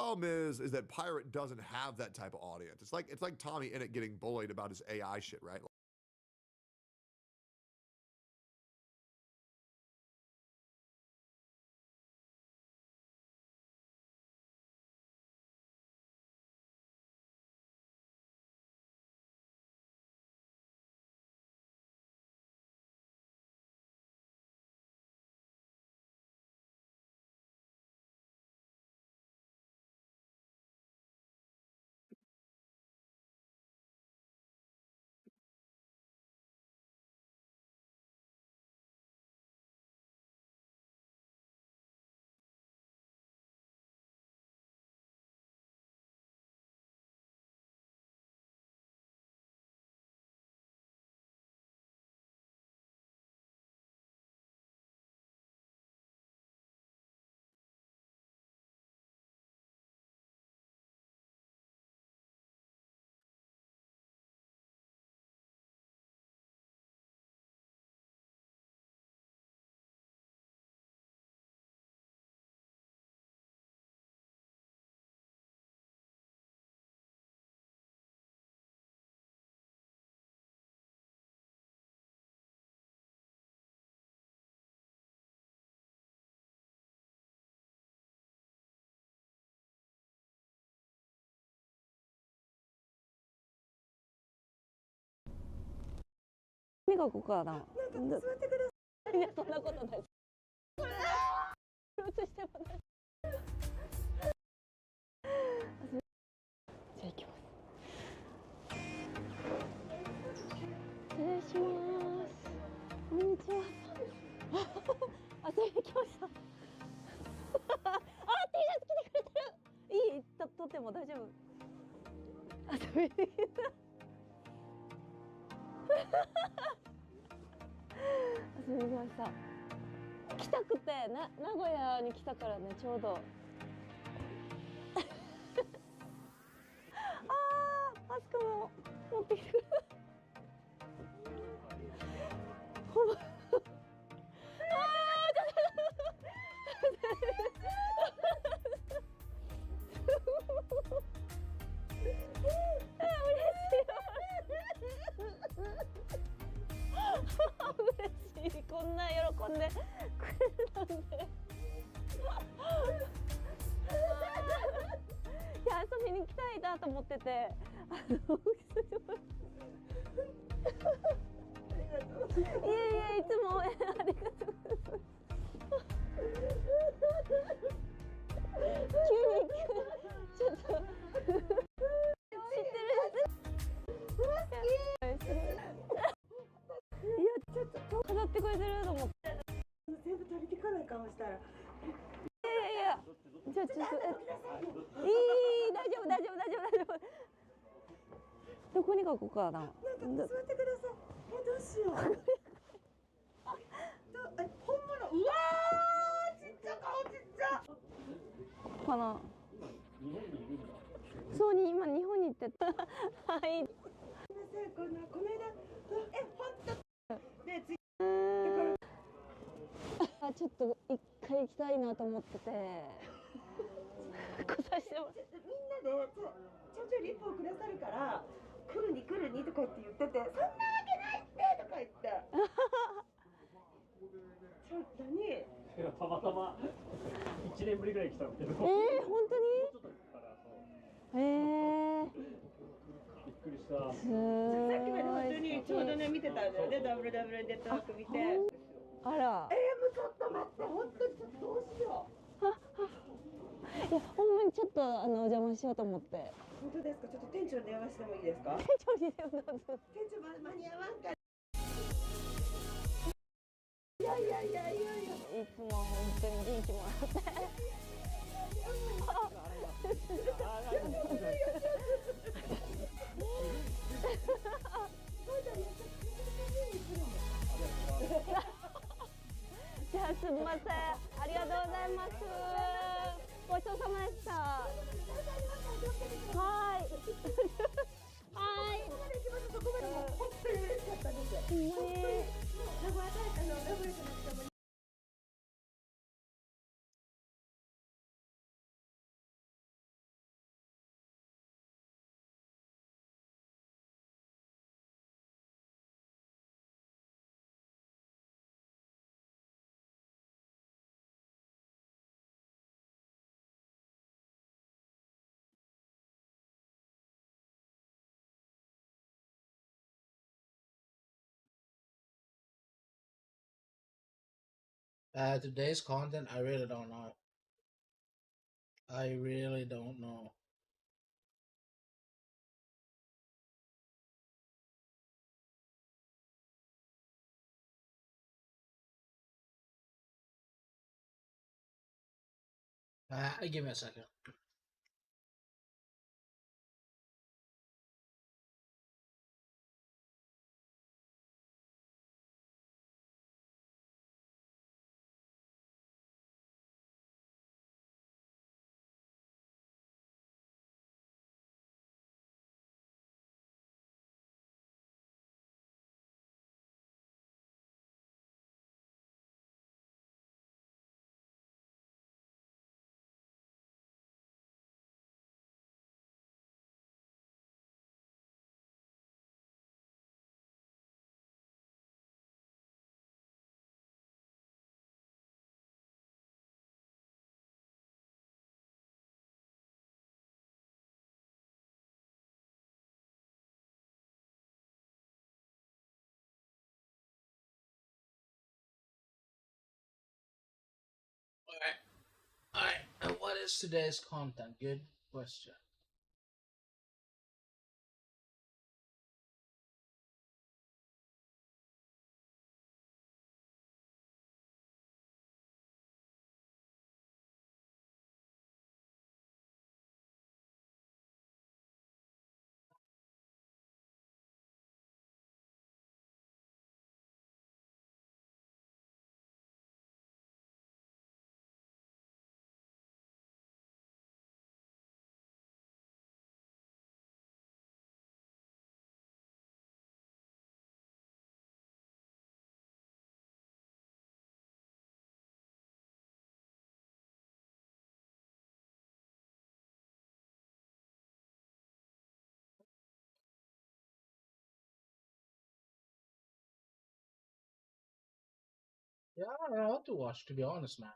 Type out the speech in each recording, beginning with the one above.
problem is that Pirate doesn't have that type of audience. It's like Tommy Innit getting bullied about his AI shit, right?何がここかな。なんか座ってください。いや、そんなことない。映してもない。じゃあ行きます。失礼します。こんにちは。遊びに来ました。あ、T シャツ着てくれてる。いい、とっても大丈夫。遊びに来た。遊びに来ました。来たくて名古屋に来たからね、ちょうど。マスクも持ってきてくれた。ほぼ。嬉しい、こんな喜んでくれるなんて。いや、遊びに来たいなと思ってて、いやいや、いつもありがとうございます。急にちょっと知ってる。いや、ちょっと飾ってくれてると思って。全部取りてかない顔したら。いや、ちょっと大丈夫。どこに書こうかな。なんか座ってください。どうしよう。本物。うわー、ちっちゃ、顔ちっちゃ。ここかな。そうに今日本に行ってた。はい。すみません、この間、本当。ね、ちょっと一回行きたいなと思ってて。来させてもらって。みんなでちょいちょいリポをくださるから来るにとか言ってて、そんなわけないってとか言って。ちょっとに。いや、たまたま1年ぶりぐらい来たんだけど。本当に？びっくりした。すごい。さっきまで本当にちょうどね見てたんだよね、WW ネットワーク見て。あら。もうちょっと待って、本当にちょっとどうしよう。いや、ほんまにちょっとお邪魔しようと思って。本当ですか？ちょっと店長に電話してもいいですか？店長に電話する。店長間に合わんから。いつも本当に元気もらって。じゃあすみません、ありがとうございます。ごちそうさまでした。はい。はい。そこまでも本当に嬉しかったです。ほんまに。名古屋じゃなくても Today's content, I really don't know. I really don't know. Give me a second. Alright. And what is today's content? Good question. Yeah, I don't know what to watch, to be honest, man.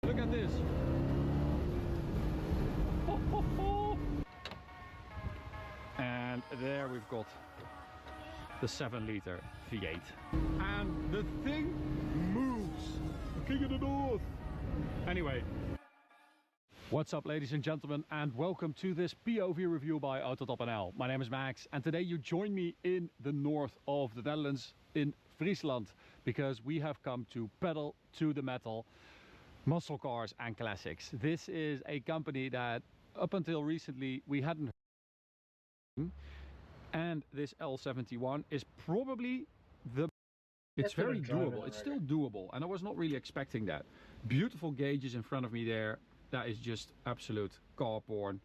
Look at this. And there we've got the 7-liter V8. And the thing moves. King of the North. Anyway. What's up, ladies and gentlemen, and welcome to this POV review by Autotop NL. My name is Max, and today you join me in the north of the Netherlands, in Friesland, because we have come to pedal to the metal, muscle cars and classics. This is a company that up until recently we hadn't heard of, and this L71 is probably the... It's very doable. It's still doable, and I was not really expecting that. Beautiful gauges in front of me there. That is just absolute car porn,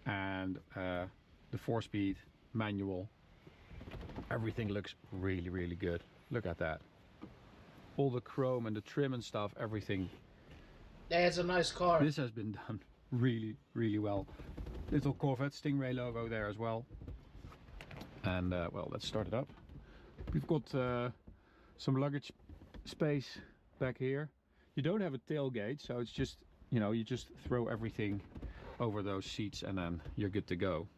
and the 4-speed manual. Everything looks really, really good. Look at that. All the chrome and the trim and stuff, everything. Yeah, it's a nice car. This has been done really, really well. Little Corvette Stingray logo there as well. And well, let's start it up. We've got some luggage space back here. You don't have a tailgate, so it's just, you know, you just throw everything over those seats and then you're good to go.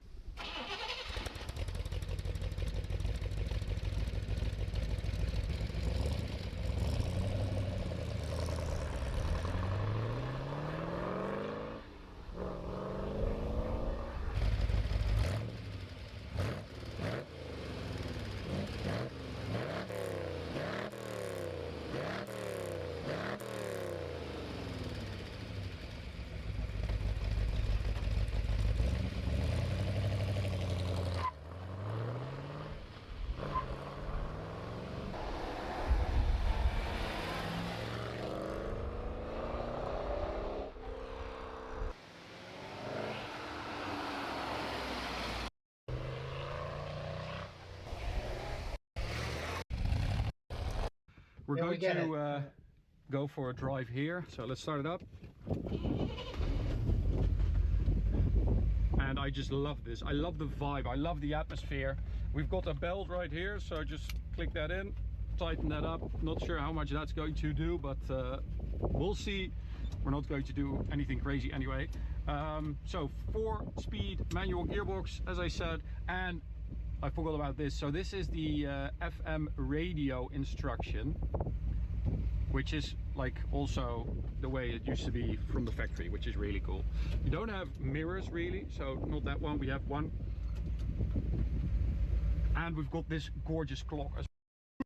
We're going to go for a drive here, so let's start it up. And I I just love this. I love the vibe. I love the atmosphere. We've got a belt right here, so just click that in, tighten that up. Not sure how much that's going to do, but we'll see. We're not going to do anything crazy anyway. So 4-speed manual gearbox, as I said, and I forgot about this. So this is the FM radio instruction, which is like also the way it used to be from the factory, which is really cool. You don't have mirrors really, so not that one. We have one, and we've got this gorgeous clock as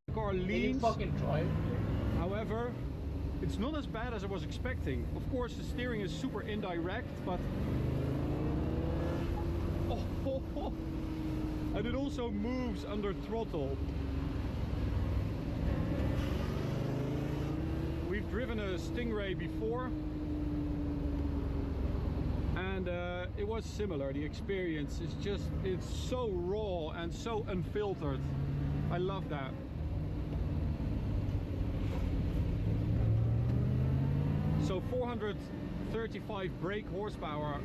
the car Can you leans. fucking drive? However, it's not as bad as I was expecting. Of course, the steering is super indirect, but and it also moves under throttle. We've driven a Stingray before, and it was similar. The experience is just, it's so raw and so unfiltered. I love that. So 435 brake horsepower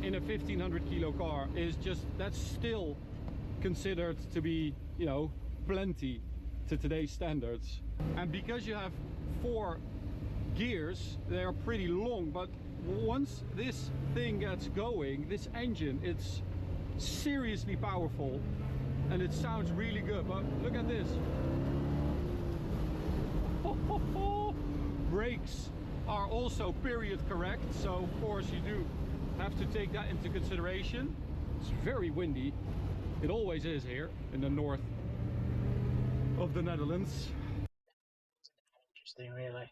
in a 1500 kilo car is just, that's still considered to be, you know, plenty to today's standards. And because you have 4 gears, they are pretty long, but once this thing gets going, this engine, it's seriously powerful and it sounds really good. But look at this. Brakes are also period correct, so of course you do have to take that into consideration. It's very windy. It always is here in the north of the Netherlands. Interesting, really.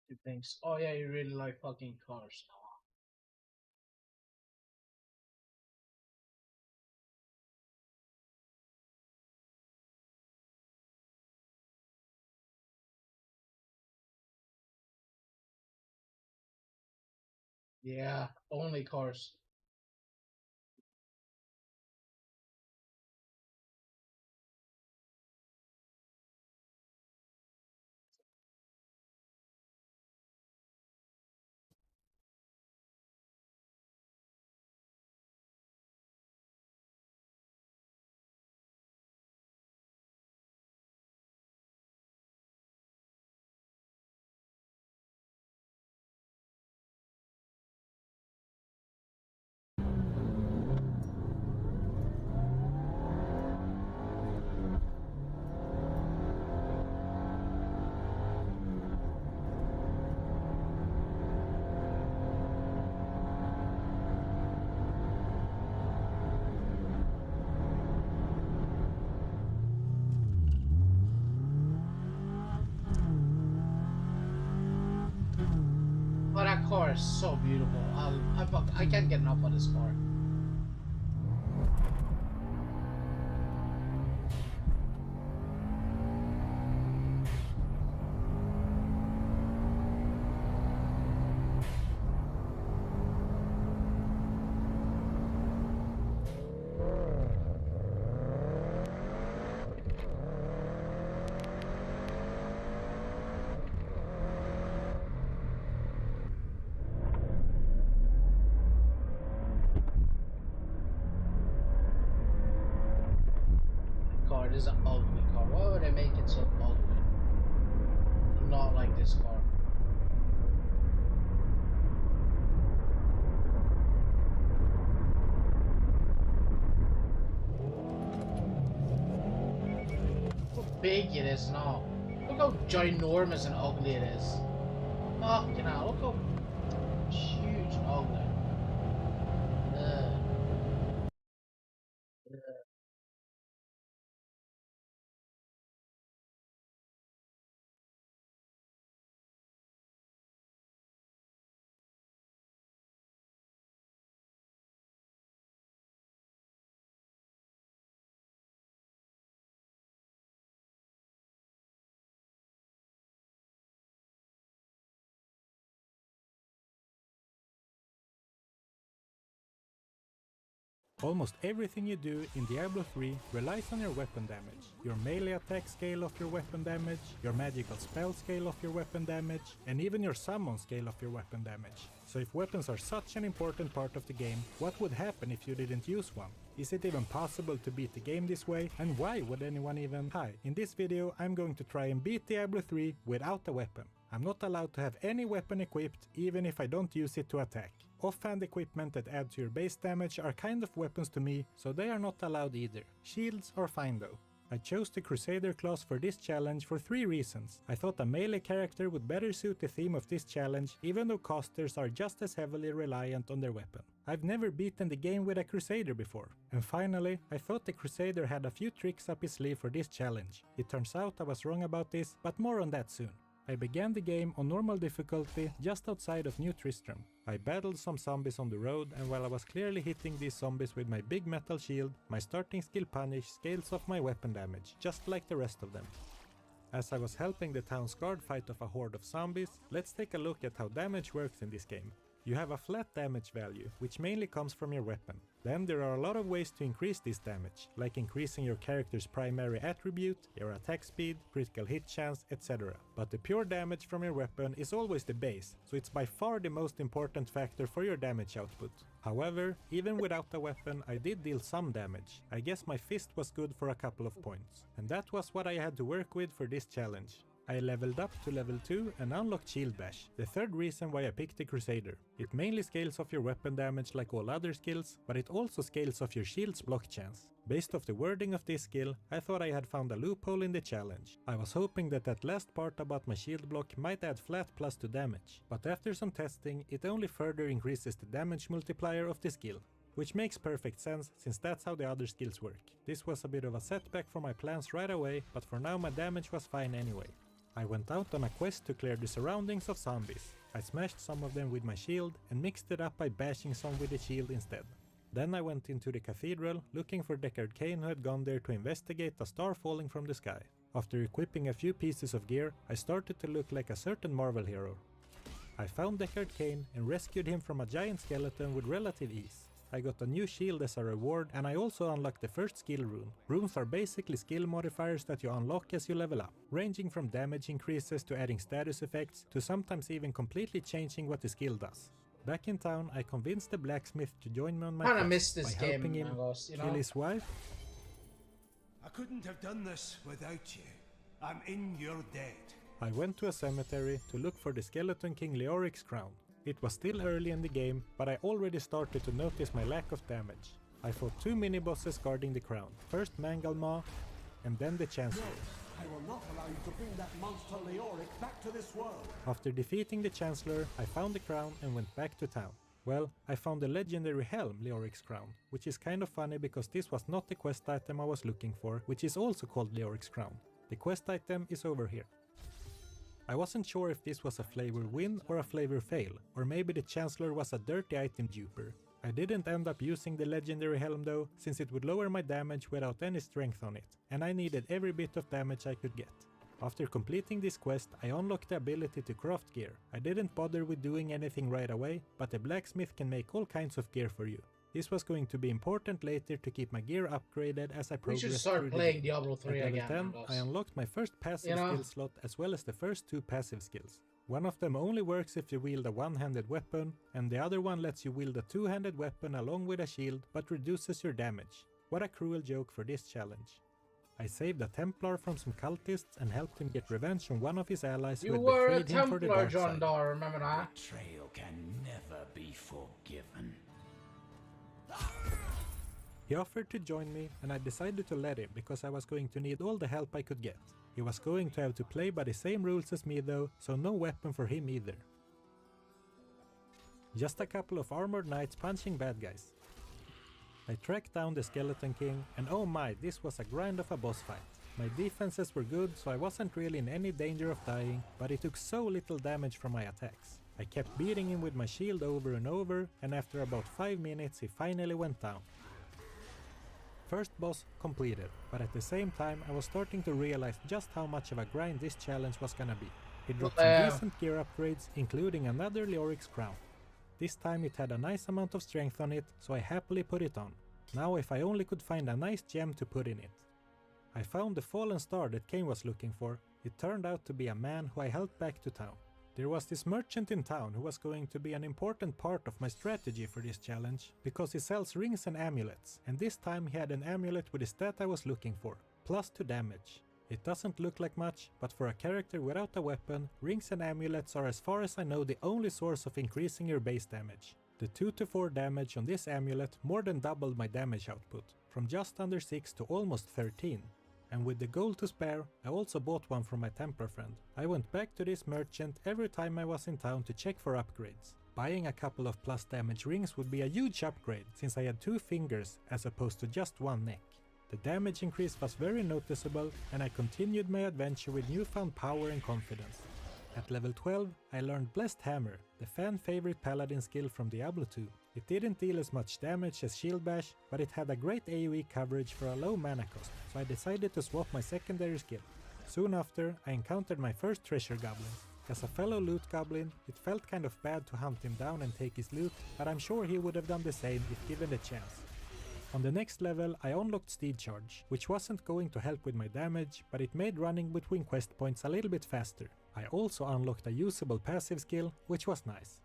Two things. Oh yeah, you really like fucking cars now. Yeah, only cars. Oh, that car is so beautiful. I can't get enough of this car. Car, this is an ugly car. Why would they make it so ugly? I'm not like this car. Look how big it is now. Look how ginormous and ugly it is. Oh, you know, look how huge and ugly. Almost everything you do in Diablo 3 relies on your weapon damage. Your melee attack scale of your weapon damage, your magical spell scale of your weapon damage, and even your summon scale of your weapon damage. So if weapons are such an important part of the game, what would happen if you didn't use one? Is it even possible to beat the game this way? And why would anyone even? Hi, in this video I'm going to try and beat Diablo 3 without a weapon. I'm not allowed to have any weapon equipped, even if I don't use it to attack. Offhand equipment that add to your base damage are kind of weapons to me, so they are not allowed either. Shields are fine though. I chose the Crusader class for this challenge for 3 reasons. I thought a melee character would better suit the theme of this challenge, even though casters are just as heavily reliant on their weapon. I've never beaten the game with a Crusader before. And finally, I thought the Crusader had a few tricks up his sleeve for this challenge. It turns out I was wrong about this, but more on that soon. I began the game on normal difficulty just outside of New Tristram. I battled some zombies on the road, and while I was clearly hitting these zombies with my big metal shield, my starting skill Punish scales off my weapon damage, just like the rest of them. As I was helping the town's guard fight off a horde of zombies, let's take a look at how damage works in this game. You have a flat damage value, which mainly comes from your weapon. Then there are a lot of ways to increase this damage, like increasing your character's primary attribute, your attack speed, critical hit chance, etc. But the pure damage from your weapon is always the base, so it's by far the most important factor for your damage output. However, even without a weapon, I did deal some damage. I guess my fist was good for a couple of points. And that was what I had to work with for this challenge. I leveled up to level 2 and unlocked Shield Bash, the third reason why I picked the Crusader. It mainly scales off your weapon damage like all other skills, but it also scales off your shield's block chance. Based off the wording of this skill, I thought I had found a loophole in the challenge. I was hoping that last part about my shield block might add flat plus to damage, but after some testing, it only further increases the damage multiplier of the skill. Which makes perfect sense, since that's how the other skills work. This was a bit of a setback for my plans right away, but for now my damage was fine anyway. I went out on a quest to clear the surroundings of zombies. I smashed some of them with my shield and mixed it up by bashing some with the shield instead. Then I went into the cathedral looking for Deckard Cain, who had gone there to investigate a star falling from the sky. After equipping a few pieces of gear, I started to look like a certain Marvel hero. I found Deckard Cain and rescued him from a giant skeleton with relative ease. I got a new shield as a reward, and I also unlocked the first skill rune. Runes are basically skill modifiers that you unlock as you level up, ranging from damage increases to adding status effects to sometimes even completely changing what the skill does. Back in town, I convinced the blacksmith to join me on my Kinda quest missed this by helping game, him Mangos, you know? kill his wife. I couldn't have done this without you. I'm in your debt. I went to a cemetery to look for the Skeleton King Leoric's crown. It was still early in the game, but I already started to notice my lack of damage. I fought 2 mini-bosses guarding the crown. First Mangalmaw, and then the Chancellor. I will not allow you to bring that monster Leoric back to this world. After defeating the Chancellor, I found the crown and went back to town. Well, I found the legendary helm, Leoric's crown, which is kind of funny because this was not the quest item I was looking for, which is also called Leoric's crown. The quest item is over here. I wasn't sure if this was a flavor win or a flavor fail, or maybe the Chancellor was a dirty item duper. I didn't end up using the legendary helm though, since it would lower my damage without any strength on it, and I needed every bit of damage I could get. After completing this quest, I unlocked the ability to craft gear. I didn't bother with doing anything right away, but the blacksmith can make all kinds of gear for you. This was going to be important later to keep my gear upgraded as I We progressed should start through the playing game. Diablo 3 At level again, 10, Mangos. I unlocked my first passive skill slot as well as the first 2 passive skills. One of them only works if you wield a one-handed weapon, and the other one lets you wield a two-handed weapon along with a shield but reduces your damage. What a cruel joke for this challenge. I saved a Templar from some cultists and helped him get revenge on one of his allies who You had were a betrayed him for the Templar, dark John side. Dar, remember that? Betrayal can never be forgiven. He offered to join me, and I decided to let him because I was going to need all the help I could get. He was going to have to play by the same rules as me though, so no weapon for him either. Just a couple of armored knights punching bad guys. I tracked down the Skeleton King, and oh my, this was a grind of a boss fight. My defenses were good, so I wasn't really in any danger of dying, but he took so little damage from my attacks. I kept beating him with my shield over and over, and after about 5 minutes he finally went down. First boss completed, but at the same time I was starting to realize just how much of a grind this challenge was gonna be. He dropped some decent gear upgrades, including another Leoric's crown. This time it had a nice amount of strength on it, so I happily put it on. Now if I only could find a nice gem to put in it. I found the fallen star that Cain was looking for. It turned out to be a man who I helped back to town. There was this merchant in town who was going to be an important part of my strategy for this challenge, because he sells rings and amulets, and this time he had an amulet with the stat I was looking for, +2 damage. It doesn't look like much, but for a character without a weapon, rings and amulets are, as far as I know, the only source of increasing your base damage. The 2 to 4 damage on this amulet more than doubled my damage output, from just under 6 to almost 13. And with the gold to spare, I also bought one from my Templar friend. I went back to this merchant every time I was in town to check for upgrades. Buying a couple of plus damage rings would be a huge upgrade, since I had 2 fingers as opposed to just 1 neck. The damage increase was very noticeable, and I continued my adventure with newfound power and confidence. At level 12, I learned Blessed Hammer, the fan-favorite paladin skill from Diablo 2. It didn't deal as much damage as Shield Bash, but it had a great AoE coverage for a low mana cost, so I decided to swap my secondary skill. Soon after, I encountered my first treasure goblin. As a fellow loot goblin, it felt kind of bad to hunt him down and take his loot, but I'm sure he would have done the same if given the chance. On the next level, I unlocked Steed Charge, which wasn't going to help with my damage, but it made running between quest points a little bit faster. I also unlocked a usable passive skill, which was nice.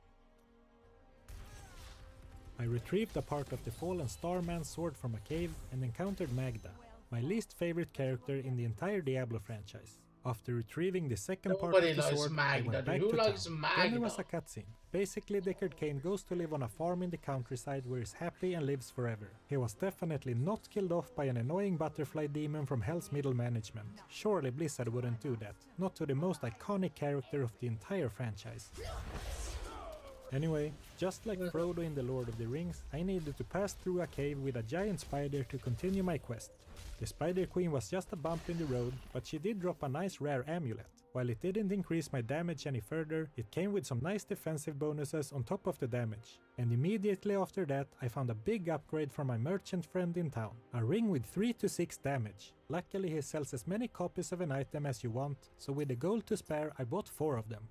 I retrieved a part of the fallen Starman's sword from a cave and encountered Magda, my least favorite character in the entire Diablo franchise. After retrieving the second part of the sword, I went back to town. Then there was a cutscene. Basically, Deckard Cain goes to live on a farm in the countryside where he's happy and lives forever. He was definitely not killed off by an annoying butterfly demon from Hell's Middle Management. Surely Blizzard wouldn't do that, not to the most iconic character of the entire franchise. Anyway, just like Frodo in The Lord of the Rings, I needed to pass through a cave with a giant spider to continue my quest. The Spider Queen was just a bump in the road, but she did drop a nice rare amulet. While it didn't increase my damage any further, it came with some nice defensive bonuses on top of the damage. And immediately after that, I found a big upgrade from my merchant friend in town. A ring with 3 to 6 damage. Luckily he sells as many copies of an item as you want, so with the gold to spare I bought 4 of them.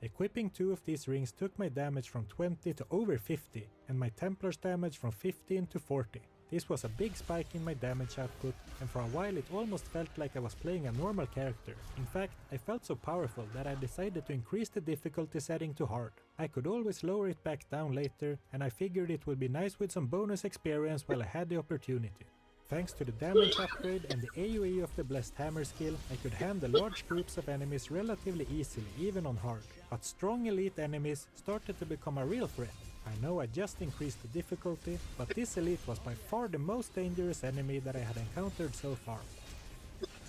Equipping 2 of these rings took my damage from 20 to over 50, and my Templar's damage from 15 to 40. This was a big spike in my damage output, and for a while it almost felt like I was playing a normal character. In fact, I felt so powerful that I decided to increase the difficulty setting to hard. I could always lower it back down later, and I figured it would be nice with some bonus experience while I had the opportunity. Thanks to the damage upgrade and the AoE of the Blessed Hammer skill, I could handle large groups of enemies relatively easily, even on hard. But strong elite enemies started to become a real threat. I know I just increased the difficulty, but this elite was by far the most dangerous enemy that I had encountered so far.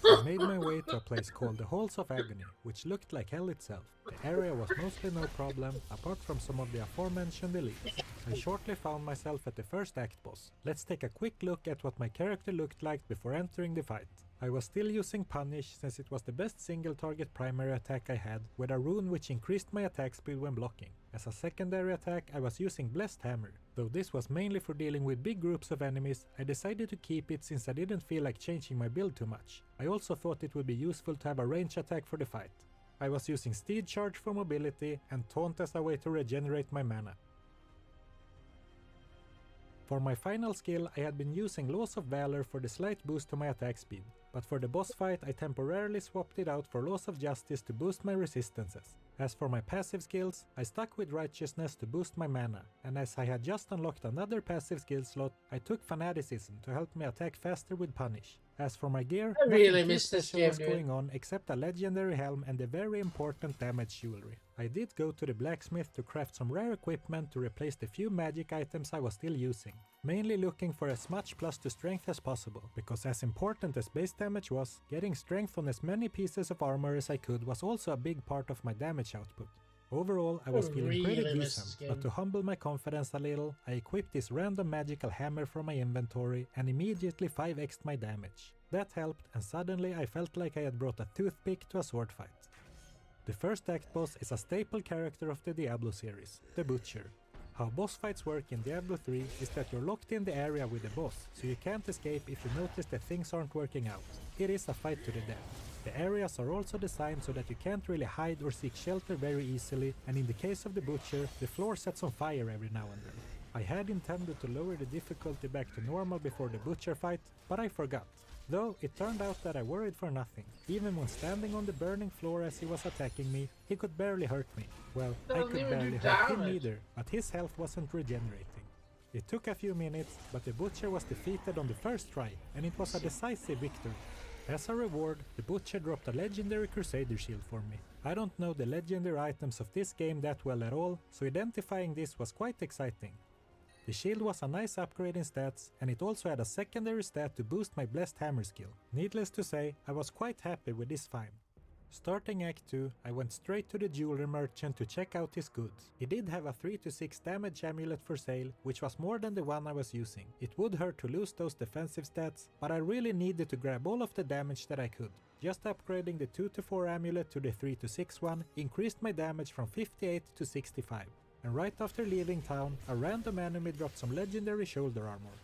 I made my way to a place called the Halls of Agony, which looked like hell itself. The area was mostly no problem, apart from some of the aforementioned elites. I shortly found myself at the first act boss. Let's take a quick look at what my character looked like before entering the fight. I was still using Punish since it was the best single target primary attack I had, with a rune which increased my attack speed when blocking. As a secondary attack I was using Blessed Hammer. Though this was mainly for dealing with big groups of enemies, I decided to keep it since I didn't feel like changing my build too much. I also thought it would be useful to have a range attack for the fight. I was using Steed Charge for mobility and Taunt as a way to regenerate my mana. For my final skill, I had been using Laws of Valor for the slight boost to my attack speed, but for the boss fight I temporarily swapped it out for Laws of Justice to boost my resistances. As for my passive skills, I stuck with Righteousness to boost my mana, and as I had just unlocked another passive skill slot, I took Fanaticism to help me attack faster with Punish. As for my gear, I really nothing missed this special game, was going on except a legendary helm and the very important damage jewelry. I did go to the blacksmith to craft some rare equipment to replace the few magic items I was still using, mainly looking for as much plus to strength as possible, because as important as base damage was, getting strength on as many pieces of armor as I could was also a big part of my damage output. Overall, I was feeling pretty decent, but to humble my confidence a little, I equipped this random magical hammer from my inventory and immediately 5x'd my damage. That helped, and suddenly I felt like I had brought a toothpick to a sword fight. The first act boss is a staple character of the Diablo series, the Butcher. How boss fights work in Diablo 3 is that you're locked in the area with the boss, so you can't escape if you notice that things aren't working out. It is a fight to the death. The areas are also designed so that you can't really hide or seek shelter very easily, and in the case of the Butcher, the floor sets on fire every now and then. I had intended to lower the difficulty back to normal before the butcher fight, but I forgot. Though it turned out that I worried for nothing. Even when standing on the burning floor as he was attacking me, he could barely hurt me. Well, I Doesn't could even do barely hurt him damage. either, but his health wasn't regenerating. It took a few minutes, but the butcher was defeated on the first try, and it was a decisive victory. As a reward, the butcher dropped a legendary Crusader shield for me. I don't know the legendary items of this game that well at all, so identifying this was quite exciting. The shield was a nice upgrade in stats, and it also had a secondary stat to boost my Blessed Hammer skill. Needless to say, I was quite happy with this find. Starting Act 2, I went straight to the jewelry merchant to check out his goods. He did have a 3 to 6 damage amulet for sale, which was more than the one I was using. It would hurt to lose those defensive stats, but I really needed to grab all of the damage that I could. Just upgrading the 2 to 4 amulet to the 3 to 6 one increased my damage from 58 to 65. And right after leaving town, a random enemy dropped some legendary shoulder armor.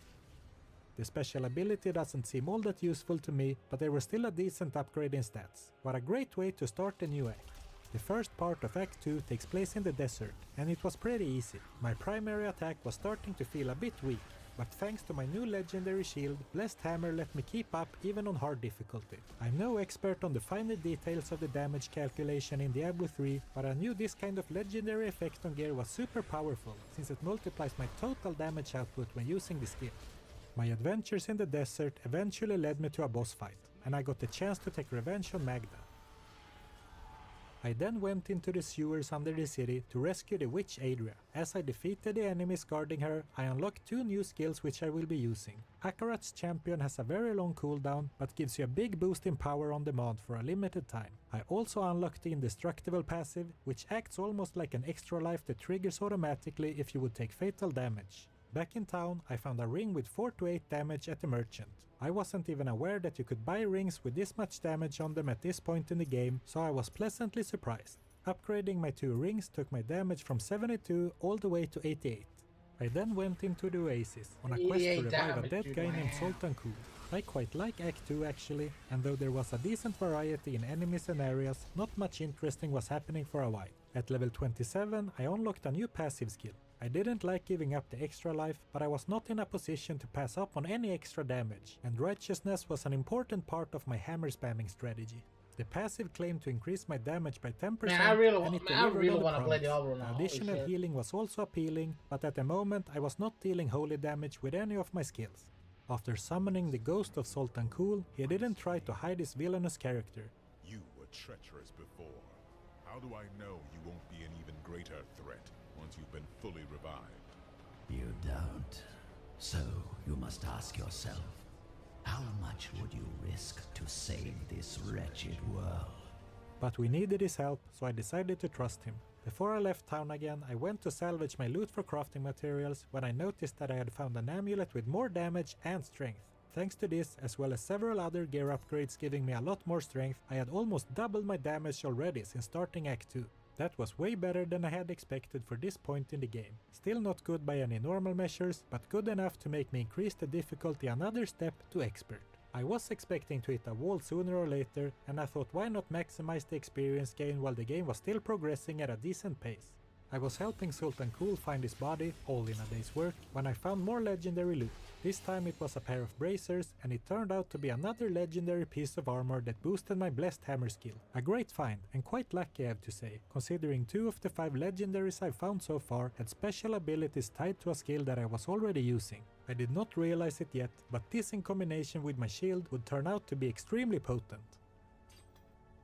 The special ability doesn't seem all that useful to me, but they were still a decent upgrade in stats. What a great way to start the new act. The first part of Act 2 takes place in the desert, and it was pretty easy. My primary attack was starting to feel a bit weak, but thanks to my new legendary shield, Blessed Hammer let me keep up even on hard difficulty. I'm no expert on the finer details of the damage calculation in Diablo 3, but I knew this kind of legendary effect on gear was super powerful, since it multiplies my total damage output when using the skill. My adventures in the desert eventually led me to a boss fight, and I got the chance to take revenge on Magda. I then went into the sewers under the city to rescue the witch Adria. As I defeated the enemies guarding her, I unlocked 2 new skills which I will be using. Akarat's champion has a very long cooldown, but gives you a big boost in power on demand for a limited time. I also unlocked the indestructible passive, which acts almost like an extra life that triggers automatically if you would take fatal damage. Back in town, I found a ring with 4 to 8 damage at the merchant. I wasn't even aware that you could buy rings with this much damage on them at this point in the game, so I was pleasantly surprised. Upgrading my 2 rings took my damage from 72 all the way to 88. I then went into the Oasis on a quest to revive a dead guy named Sultan Kul. I quite like Act 2 actually, and though there was a decent variety in enemies and areas, not much interesting was happening for a while. At level 27, I unlocked a new passive skill. I didn't like giving up the extra life, but I was not in a position to pass up on any extra damage, and righteousness was an important part of my hammer spamming strategy. The passive claimed to increase my damage by 10%, Man, I really and it want to play Diablo now. Additional healing was also appealing, but at the moment I was not dealing holy damage with any of my skills. After summoning the ghost of Sultan Kul, he didn't try to hide his villainous character. You were treacherous before. How do I know you won't be an even greater threat once you've been fully revived? You don't. So you must ask yourself, how much would you risk to save this wretched world? But we needed his help, so I decided to trust him. Before I left town again, I went to salvage my loot for crafting materials when I noticed that I had found an amulet with more damage and strength. Thanks to this, as well as several other gear upgrades giving me a lot more strength, I had almost doubled my damage already since starting Act 2. That was way better than I had expected for this point in the game. Still not good by any normal measures, but good enough to make me increase the difficulty another step to expert. I was expecting to hit a wall sooner or later, and I thought why not maximize the experience gain while the game was still progressing at a decent pace. I was helping Sultan Kul find his body, all in a day's work, when I found more legendary loot. This time it was a pair of bracers, and it turned out to be another legendary piece of armor that boosted my Blessed Hammer skill. A great find, and quite lucky I have to say, considering 2 of the 5 legendaries I've found so far had special abilities tied to a skill that I was already using. I did not realize it yet, but this in combination with my shield would turn out to be extremely potent.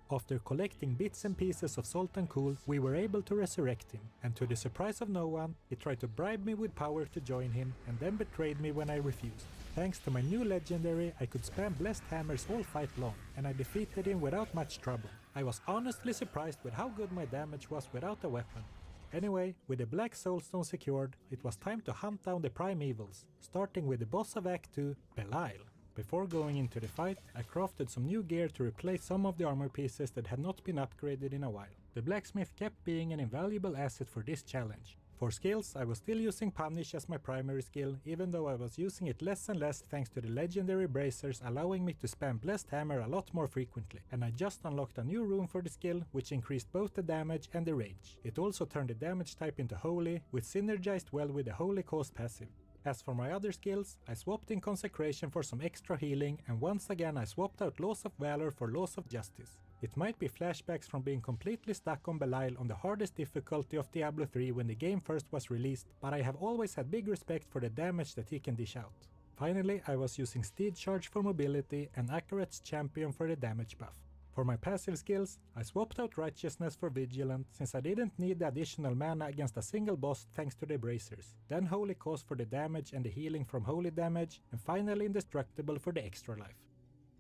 After collecting bits and pieces of Sultan Kul, we were able to resurrect him, and to the surprise of no one, he tried to bribe me with power to join him and then betrayed me when I refused. Thanks to my new legendary, I could spam Blessed Hammers all fight long, and I defeated him without much trouble. I was honestly surprised with how good my damage was without a weapon. Anyway, with the Black Soulstone secured, it was time to hunt down the Primevals, starting with the boss of Act 2, Belial. Before going into the fight, I crafted some new gear to replace some of the armor pieces that had not been upgraded in a while. The blacksmith kept being an invaluable asset for this challenge. For skills, I was still using Punish as my primary skill, even though I was using it less and less thanks to the legendary bracers allowing me to spam Blessed Hammer a lot more frequently, and I just unlocked a new rune for the skill which increased both the damage and the range. It also turned the damage type into Holy, which synergized well with the Holy Cause passive. As for my other skills, I swapped in Consecration for some extra healing, and once again I swapped out Laws of Valor for Laws of Justice. It might be flashbacks from being completely stuck on Belial on the hardest difficulty of Diablo 3 when the game first was released, but I have always had big respect for the damage that he can dish out. Finally, I was using Steed Charge for mobility and Akarat's Champion for the damage buff. For my passive skills, I swapped out Righteousness for Vigilant since I didn't need the additional mana against a single boss thanks to the bracers, then Holy Cause for the damage and the healing from holy damage, and finally Indestructible for the extra life.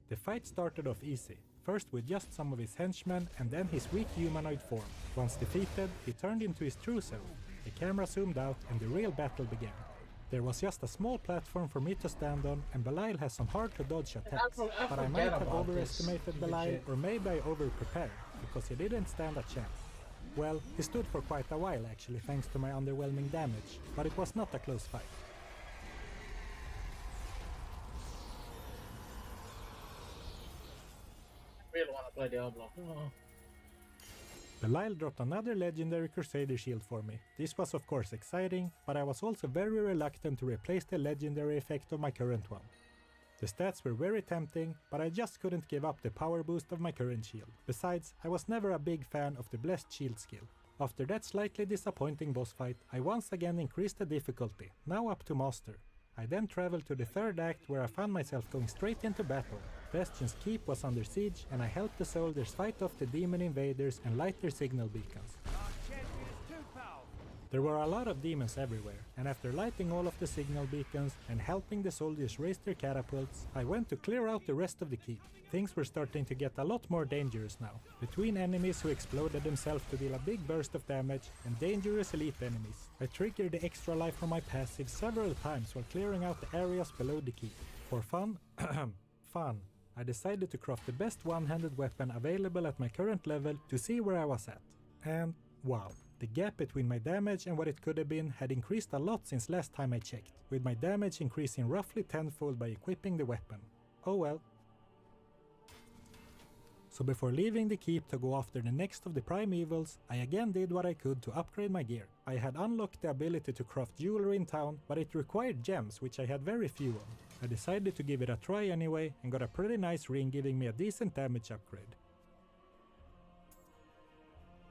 The fight started off easy. First with just some of his henchmen and then his weak humanoid form. Once defeated, he turned into his true self. The camera zoomed out and the real battle began. There was just a small platform for me to stand on, and Belial has some hard to dodge attacks, but I might have overestimated Belial, or maybe I overprepared, because he didn't stand a chance. Well, he stood for quite a while actually thanks to my underwhelming damage, but it was not a close fight. I really want to play Diablo. Oh. Belial dropped another legendary Crusader shield for me. This was of course exciting, but I was also very reluctant to replace the legendary effect of my current one. The stats were very tempting, but I just couldn't give up the power boost of my current shield. Besides, I was never a big fan of the Blessed Shield skill. After that slightly disappointing boss fight, I once again increased the difficulty, now up to Master. I then traveled to the third act where I found myself going straight into battle. Bastion's keep was under siege and I helped the soldiers fight off the demon invaders and light their signal beacons. There were a lot of demons everywhere, and after lighting all of the signal beacons and helping the soldiers raise their catapults, I went to clear out the rest of the keep. Things were starting to get a lot more dangerous now, between enemies who exploded themselves to deal a big burst of damage and dangerous elite enemies. I triggered the extra life from my passive several times while clearing out the areas below the keep. For fun, I decided to craft the best one-handed weapon available at my current level to see where I was at. And wow. The gap between my damage and what it could have been had increased a lot since last time I checked, with my damage increasing roughly tenfold by equipping the weapon. Oh well. So before leaving the keep to go after the next of the primevals, I again did what I could to upgrade my gear. I had unlocked the ability to craft jewelry in town, but it required gems, which I had very few on. I decided to give it a try anyway and got a pretty nice ring giving me a decent damage upgrade.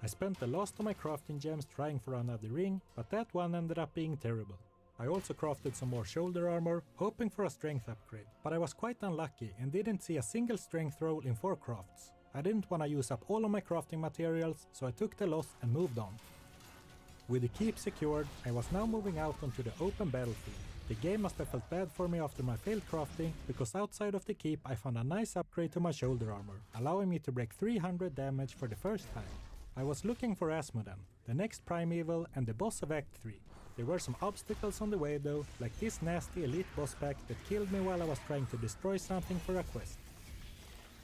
I spent the last of my crafting gems trying for another ring, but that one ended up being terrible. I also crafted some more shoulder armor, hoping for a strength upgrade, but I was quite unlucky and didn't see a single strength roll in 4 crafts. I didn't want to use up all of my crafting materials, so I took the loss and moved on. With the keep secured, I was now moving out onto the open battlefield. The game must have felt bad for me after my failed crafting, because outside of the keep I found a nice upgrade to my shoulder armor, allowing me to break 300 damage for the first time. I was looking for Asmodan, the next primeval and the boss of Act 3. There were some obstacles on the way though, like this nasty elite boss pack that killed me while I was trying to destroy something for a quest.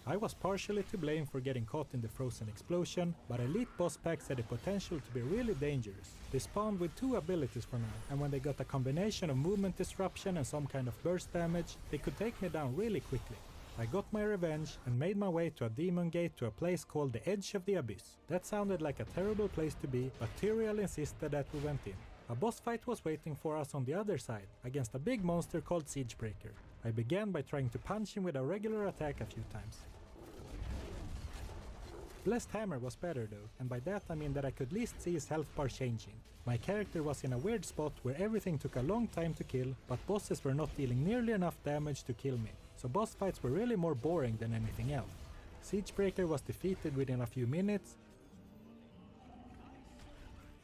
I was partially to blame for getting caught in the frozen explosion, but elite boss packs had the potential to be really dangerous. They spawned with 2 abilities for now, and when they got a combination of movement disruption and some kind of burst damage, they could take me down really quickly. I got my revenge and made my way to a demon gate to a place called the Edge of the Abyss. That sounded like a terrible place to be, but Tyrael insisted that we went in. A boss fight was waiting for us on the other side, against a big monster called Siegebreaker. I began by trying to punch him with a regular attack a few times. Blessed Hammer was better though, and by that I mean that I could at least see his health bar changing. My character was in a weird spot where everything took a long time to kill, but bosses were not dealing nearly enough damage to kill me. So boss fights were really more boring than anything else. Siegebreaker was defeated within a few minutes,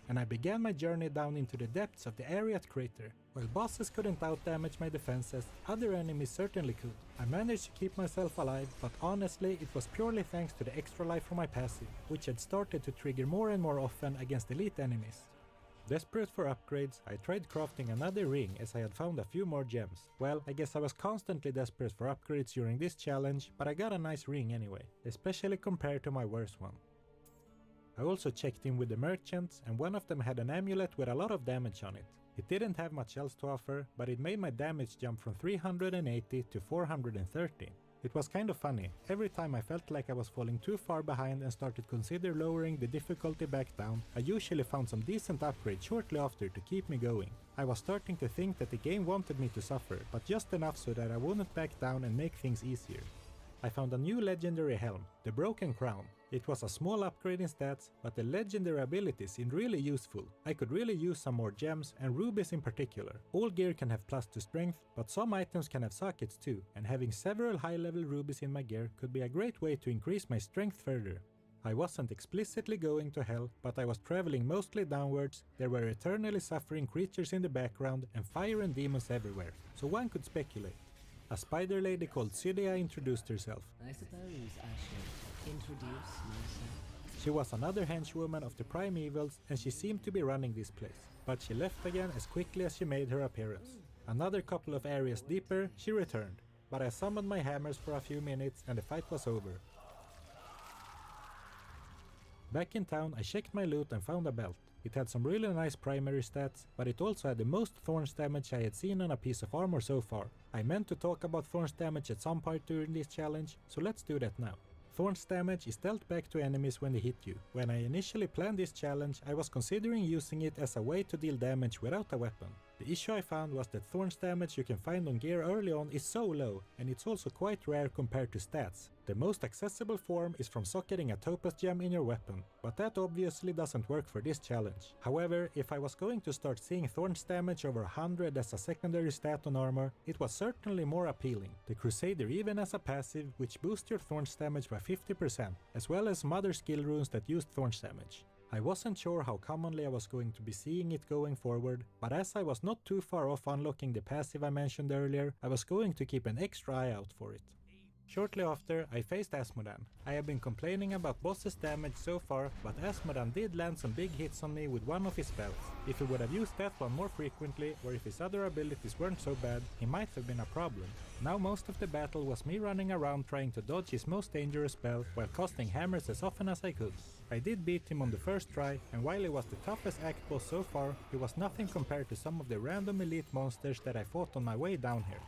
and I began my journey down into the depths of the Ariat crater. While bosses couldn't outdamage my defenses, other enemies certainly could. I managed to keep myself alive, but honestly it was purely thanks to the extra life from my passive, which had started to trigger more and more often against elite enemies. Desperate for upgrades, I tried crafting another ring as I had found a few more gems. Well, I guess I was constantly desperate for upgrades during this challenge, but I got a nice ring anyway, especially compared to my worst one. I also checked in with the merchants, and one of them had an amulet with a lot of damage on it. It didn't have much else to offer, but it made my damage jump from 380 to 430. It was kind of funny. Every time I felt like I was falling too far behind and started consider lowering the difficulty back down, I usually found some decent upgrade shortly after to keep me going. I was starting to think that the game wanted me to suffer, but just enough so that I wouldn't back down and make things easier. I found a new legendary helm, the Broken Crown. It was a small upgrade in stats, but the legendary abilities seemed really useful. I could really use some more gems, and rubies in particular. All gear can have plus to strength, but some items can have sockets too, and having several high-level rubies in my gear could be a great way to increase my strength further. I wasn't explicitly going to hell, but I was traveling mostly downwards. There were eternally suffering creatures in the background and fire and demons everywhere, so one could speculate. A spider lady called Cydia introduced herself. I suppose I should introduce myself. She was another henchwoman of the Primevals, and she seemed to be running this place. But she left again as quickly as she made her appearance. Another couple of areas deeper, she returned. But I summoned my hammers for a few minutes and the fight was over. Back in town, I checked my loot and found a belt. It had some really nice primary stats, but it also had the most thorns damage I had seen on a piece of armor so far. I meant to talk about thorns damage at some point during this challenge, so let's do that now. Thorns damage is dealt back to enemies when they hit you. When I initially planned this challenge, I was considering using it as a way to deal damage without a weapon. The issue I found was that thorns damage you can find on gear early on is so low, and it's also quite rare compared to stats. The most accessible form is from socketing a topaz gem in your weapon, but that obviously doesn't work for this challenge. However, if I was going to start seeing thorns damage over 100 as a secondary stat on armor, it was certainly more appealing. The Crusader even has a passive which boosts your thorns damage by 50%, as well as some other skill runes that used thorns damage. I wasn't sure how commonly I was going to be seeing it going forward, but as I was not too far off unlocking the passive I mentioned earlier, I was going to keep an extra eye out for it. Shortly after, I faced Asmodan. I have been complaining about boss's damage so far, but Asmodan did land some big hits on me with one of his spells. If he would have used that one more frequently, or if his other abilities weren't so bad, he might have been a problem. Now most of the battle was me running around trying to dodge his most dangerous spell, while casting hammers as often as I could. I did beat him on the first try, and while he was the toughest act boss so far, he was nothing compared to some of the random elite monsters that I fought on my way down here.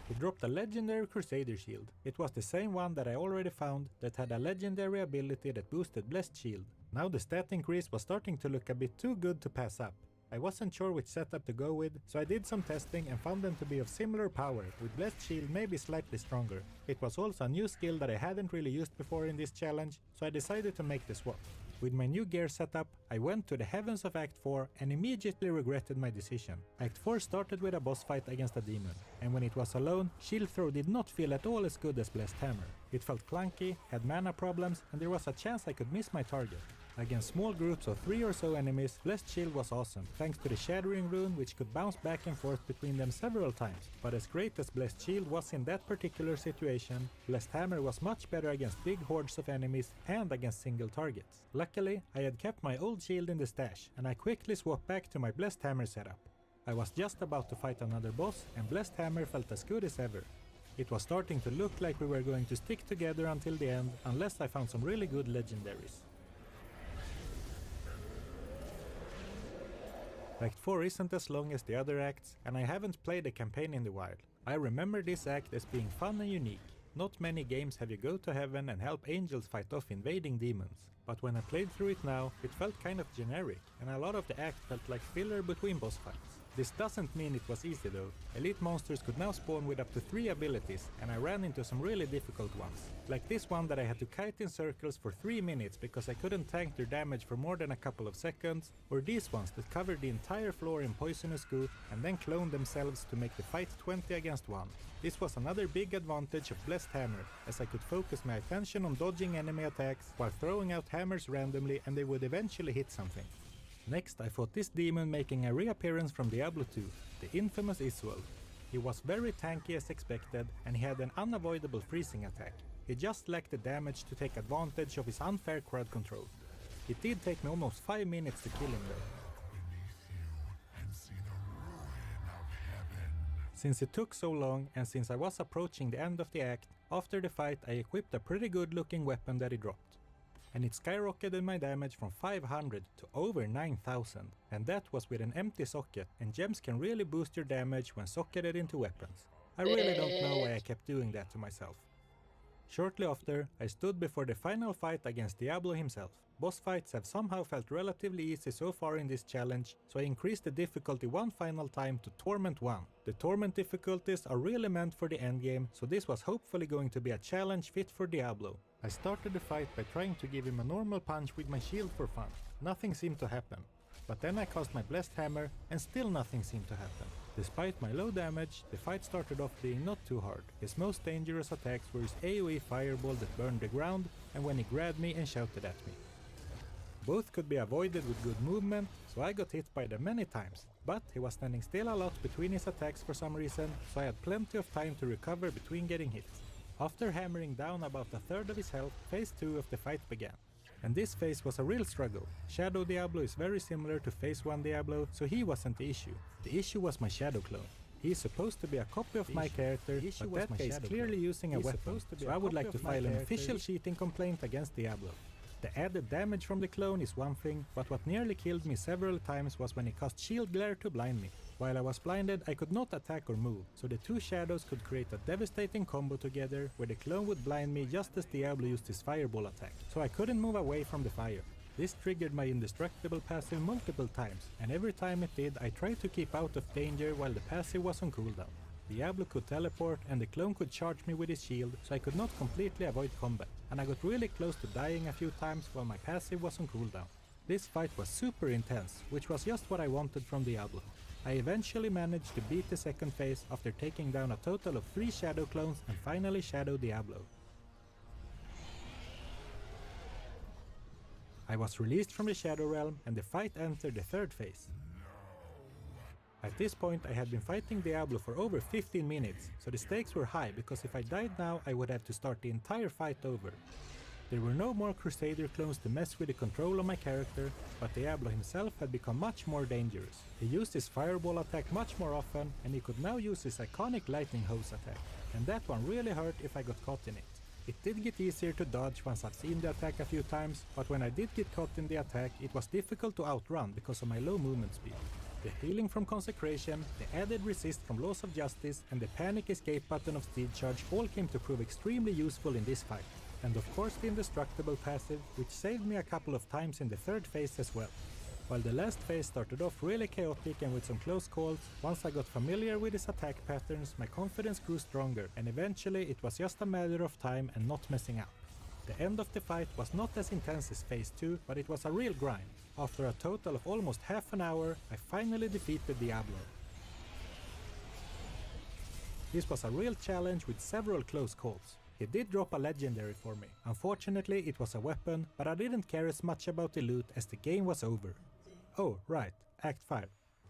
He dropped a legendary Crusader shield. It was the same one that I already found that had a legendary ability that boosted Blessed Shield. Now the stat increase was starting to look a bit too good to pass up. I wasn't sure which setup to go with, so I did some testing and found them to be of similar power, with Blessed Shield maybe slightly stronger. It was also a new skill that I hadn't really used before in this challenge, so I decided to make the swap. With my new gear setup, I went to the heavens of Act 4 and immediately regretted my decision. Act 4 started with a boss fight against a demon, and when it was alone, Shield Throw did not feel at all as good as Blessed Hammer. It felt clunky, had mana problems, and there was a chance I could miss my target. Against small groups of 3 or so enemies, Blessed Shield was awesome, thanks to the Shattering rune which could bounce back and forth between them several times. But as great as Blessed Shield was in that particular situation, Blessed Hammer was much better against big hordes of enemies and against single targets. Luckily, I had kept my old shield in the stash, and I quickly swapped back to my Blessed Hammer setup. I was just about to fight another boss, and Blessed Hammer felt as good as ever. It was starting to look like we were going to stick together until the end, unless I found some really good legendaries. Act 4 isn't as long as the other acts, and I haven't played the campaign in a while. I remember this act as being fun and unique. Not many games have you go to heaven and help angels fight off invading demons. But when I played through it now, it felt kind of generic, and a lot of the act felt like filler between boss fights. This doesn't mean it was easy though. Elite monsters could now spawn with up to 3 abilities, and I ran into some really difficult ones. Like this one that I had to kite in circles for 3 minutes because I couldn't tank their damage for more than a couple of seconds, or these ones that covered the entire floor in poisonous goo and then cloned themselves to make the fight 20 against 1. This was another big advantage of Blessed Hammer, as I could focus my attention on dodging enemy attacks while throwing out hammers randomly and they would eventually hit something. Next I fought this demon making a reappearance from Diablo 2, the infamous Isuel. He was very tanky as expected, and he had an unavoidable freezing attack. He just lacked the damage to take advantage of his unfair crowd control. It did take me almost 5 minutes to kill him though. Since it took so long, and since I was approaching the end of the act, after the fight I equipped a pretty good looking weapon that he dropped. and it skyrocketed my damage from 500 to over 9000, and that was with an empty socket, and gems can really boost your damage when socketed into weapons. I really don't know why I kept doing that to myself. Shortly after, I stood before the final fight against Diablo himself. Boss fights have somehow felt relatively easy so far in this challenge, so I increased the difficulty one final time to Torment 1. The Torment difficulties are really meant for the endgame, so this was hopefully going to be a challenge fit for Diablo. I started the fight by trying to give him a normal punch with my shield for fun. Nothing seemed to happen. But then I cast my Blessed Hammer and still nothing seemed to happen. Despite my low damage, the fight started off being not too hard. His most dangerous attacks were his AoE fireball that burned the ground and when he grabbed me and shouted at me. Both could be avoided with good movement, so I got hit by them many times, but he was standing still a lot between his attacks for some reason, so I had plenty of time to recover between getting hit. After hammering down about a third of his health, phase 2 of the fight began. And this phase was a real struggle. Shadow Diablo is very similar to phase 1 Diablo, so he wasn't the issue. The issue was my Shadow clone. He is supposed to be a copy of my character, but that guy is clearly using a weapon, so I would like to file an official cheating complaint against Diablo. The added damage from the clone is one thing, but what nearly killed me several times was when he cast Shield Glare to blind me. While I was blinded, I could not attack or move, so the two shadows could create a devastating combo together where the clone would blind me just as Diablo used his fireball attack, so I couldn't move away from the fire. This triggered my indestructible passive multiple times, and every time it did I tried to keep out of danger while the passive was on cooldown. Diablo could teleport and the clone could charge me with his shield, so I could not completely avoid combat, and I got really close to dying a few times while my passive was on cooldown. This fight was super intense, which was just what I wanted from Diablo. I eventually managed to beat the second phase after taking down a total of 3 Shadow clones and finally Shadow Diablo. I was released from the Shadow Realm and the fight entered the third phase. At this point I had been fighting Diablo for over 15 minutes, so the stakes were high because if I died now I would have to start the entire fight over. There were no more Crusader clones to mess with the control of my character, but Diablo himself had become much more dangerous. He used his fireball attack much more often, and he could now use his iconic lightning hose attack, and that one really hurt if I got caught in it. It did get easier to dodge once I'd seen the attack a few times, but when I did get caught in the attack it was difficult to outrun because of my low movement speed. The healing from Consecration, the added resist from Laws of Justice, and the panic escape button of Steed Charge all came to prove extremely useful in this fight. And of course the indestructible passive, which saved me a couple of times in the third phase as well. While the last phase started off really chaotic and with some close calls, once I got familiar with his attack patterns my confidence grew stronger, and eventually it was just a matter of time and not messing up. The end of the fight was not as intense as phase 2, but it was a real grind. After a total of almost half an hour, I finally defeated Diablo. This was a real challenge with several close calls. He did drop a legendary for me. Unfortunately it was a weapon, but I didn't care as much about the loot as the game was over. Oh right, Act 5.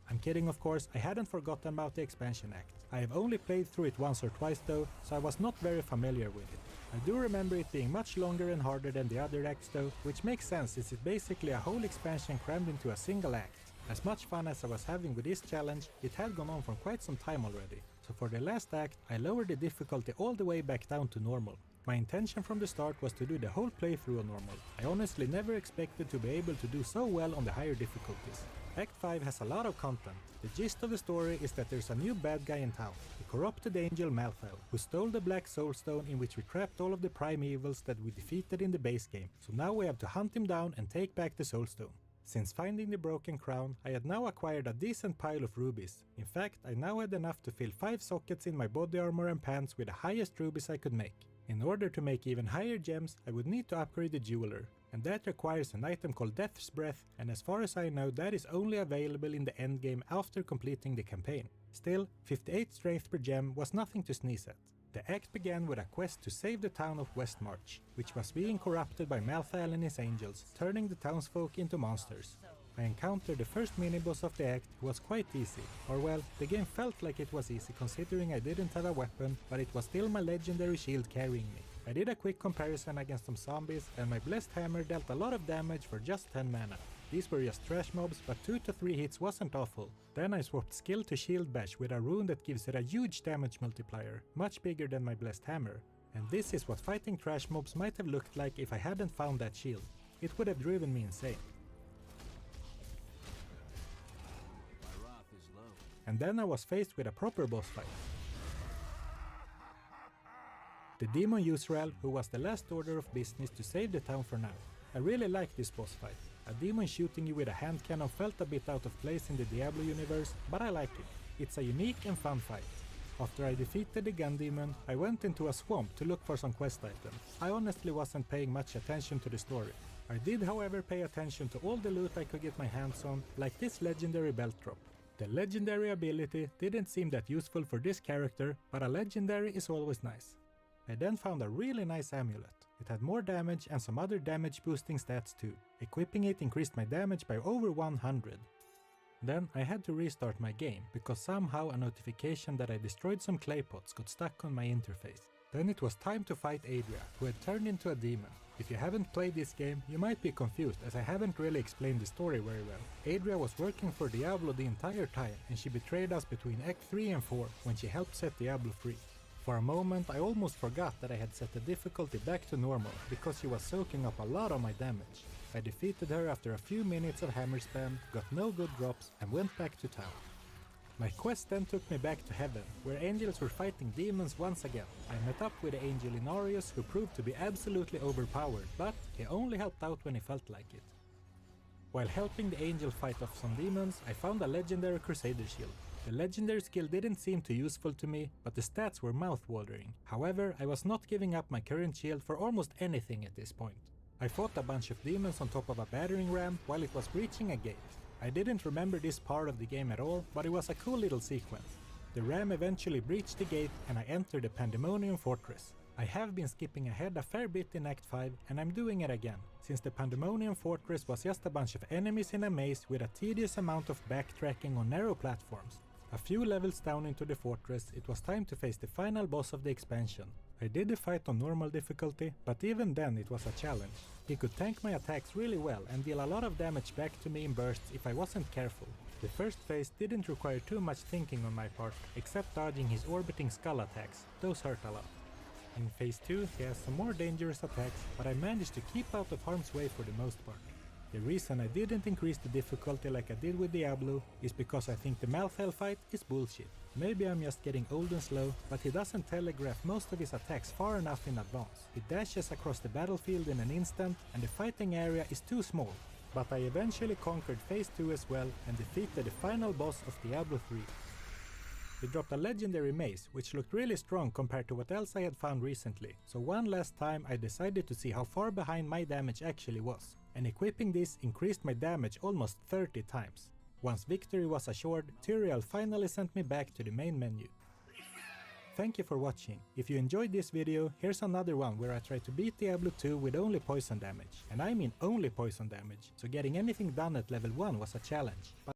I'm kidding of course, I hadn't forgotten about the expansion act. I have only played through it once or twice though, so I was not very familiar with it. I do remember it being much longer and harder than the other acts though, which makes sense since it's basically a whole expansion crammed into a single act. As much fun as I was having with this challenge, it had gone on for quite some time already, so for the last act I lowered the difficulty all the way back down to normal. My intention from the start was to do the whole playthrough on normal. I honestly never expected to be able to do so well on the higher difficulties. Act 5 has a lot of content. The gist of the story is that there's a new bad guy in town, the corrupted angel Malthael, who stole the Black Soul Stone in which we trapped all of the primevals that we defeated in the base game, so now we have to hunt him down and take back the Soul Stone. Since finding the broken crown, I had now acquired a decent pile of rubies. In fact, I now had enough to fill 5 sockets in my body armor and pants with the highest rubies I could make. In order to make even higher gems, I would need to upgrade the jeweler, and that requires an item called Death's Breath, and as far as I know that is only available in the endgame after completing the campaign. Still, 58 strength per gem was nothing to sneeze at. The act began with a quest to save the town of Westmarch, which was being corrupted by Malthael and his angels, turning the townsfolk into monsters. I encountered the first mini-boss of the act, who was quite easy, or well, the game felt like it was easy considering I didn't have a weapon, but it was still my legendary shield carrying me. I did a quick comparison against some zombies, and my Blessed Hammer dealt a lot of damage for just 10 mana. These were just trash mobs, but 2 to 3 hits wasn't awful. Then I swapped skill to Shield Bash with a rune that gives it a huge damage multiplier, much bigger than my Blessed Hammer. And this is what fighting trash mobs might have looked like if I hadn't found that shield. It would have driven me insane. And then I was faced with a proper boss fight. The demon Yusrael, who was the last order of business to save the town for now. I really liked this boss fight. A demon shooting you with a hand cannon felt a bit out of place in the Diablo universe, but I like it. It's a unique and fun fight. After I defeated the gun demon, I went into a swamp to look for some quest items. I honestly wasn't paying much attention to the story. I did however pay attention to all the loot I could get my hands on, like this legendary belt drop. The legendary ability didn't seem that useful for this character, but a legendary is always nice. I then found a really nice amulet. It had more damage and some other damage boosting stats too. Equipping it increased my damage by over 100. Then I had to restart my game because somehow a notification that I destroyed some clay pots got stuck on my interface. Then it was time to fight Adria, who had turned into a demon. If you haven't played this game, you might be confused as I haven't really explained the story very well. Adria was working for Diablo the entire time and she betrayed us between Act 3 and 4 when she helped set Diablo free. For a moment I almost forgot that I had set the difficulty back to normal because she was soaking up a lot of my damage. I defeated her after a few minutes of hammer spam, got no good drops and went back to town. My quest then took me back to heaven, where angels were fighting demons once again. I met up with the angel Inarius, who proved to be absolutely overpowered, but he only helped out when he felt like it. While helping the angel fight off some demons, I found a legendary Crusader shield. The legendary skill didn't seem too useful to me, but the stats were mouth-watering. However, I was not giving up my current shield for almost anything at this point. I fought a bunch of demons on top of a battering ram while it was breaching a gate. I didn't remember this part of the game at all, but it was a cool little sequence. The ram eventually breached the gate and I entered the Pandemonium Fortress. I have been skipping ahead a fair bit in Act 5 and I'm doing it again, since the Pandemonium Fortress was just a bunch of enemies in a maze with a tedious amount of backtracking on narrow platforms. A few levels down into the fortress, it was time to face the final boss of the expansion. I did the fight on normal difficulty, but even then it was a challenge. He could tank my attacks really well and deal a lot of damage back to me in bursts if I wasn't careful. The first phase didn't require too much thinking on my part, except dodging his orbiting skull attacks. Those hurt a lot. In phase 2 he has some more dangerous attacks, but I managed to keep out of harm's way for the most part. The reason I didn't increase the difficulty like I did with Diablo is because I think the Malthael fight is bullshit. Maybe I'm just getting old and slow, but he doesn't telegraph most of his attacks far enough in advance. He dashes across the battlefield in an instant and the fighting area is too small. But I eventually conquered phase 2 as well and defeated the final boss of Diablo 3. He dropped a legendary mace, which looked really strong compared to what else I had found recently, so one last time I decided to see how far behind my damage actually was, and equipping this increased my damage almost 30 times. Once victory was assured, Tyrael finally sent me back to the main menu. Thank you for watching. If you enjoyed this video, here's another one where I try to beat Diablo 2 with only poison damage. And I mean only poison damage, so getting anything done at level 1 was a challenge. But